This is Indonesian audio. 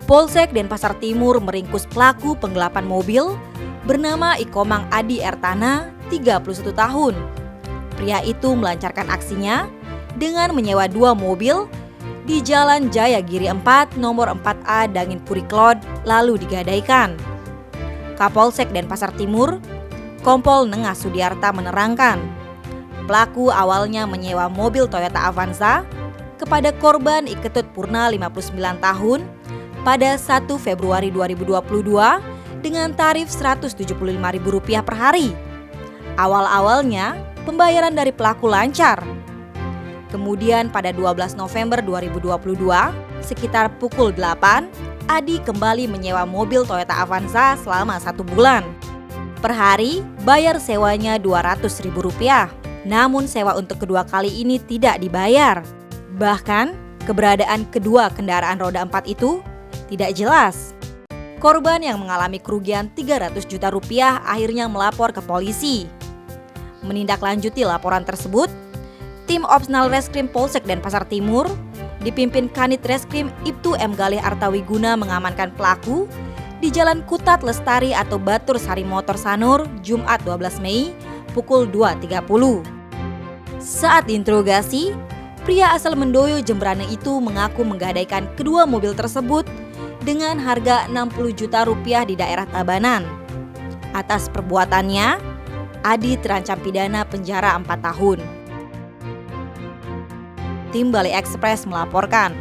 Polsek Denpasar Timur meringkus pelaku penggelapan mobil bernama Ikomang Adi Ertana, 31 tahun. Pria itu melancarkan aksinya dengan menyewa 2 mobil di Jalan Jayagiri 4 nomor 4A Dangin Puriklod lalu digadaikan. Kapolsek Denpasar Timur, Kompol Nengah Sudiarta menerangkan, pelaku awalnya menyewa mobil Toyota Avanza kepada korban Iketut Purna 59 tahun pada 1 Februari 2022 dengan tarif Rp175.000 per hari. Awal-awalnya pembayaran dari pelaku lancar. Kemudian pada 12 November 2022 sekitar pukul 8, Adi kembali menyewa mobil Toyota Avanza selama 1 bulan. Per hari bayar sewanya Rp200.000, namun sewa untuk kedua kali ini tidak dibayar. Bahkan keberadaan kedua kendaraan roda 4 itu tidak jelas. Korban yang mengalami kerugian Rp300 juta akhirnya melapor ke polisi. Menindaklanjuti laporan tersebut, tim Opsnal Reskrim Polsek Denpasar Timur dipimpin Kanit Reskrim Ibtu M. Galih Artawiguna mengamankan pelaku di Jalan Kutat Lestari atau Batur Sari Motor Sanur, Jumat 12 Mei pukul 2.30. Saat diinterogasi, pria asal Mendoyo Jembrane itu mengaku menggadaikan kedua mobil tersebut dengan harga Rp60 juta di daerah Tabanan. Atas perbuatannya, Adi terancam pidana penjara 4 tahun. Tim Bali Express melaporkan.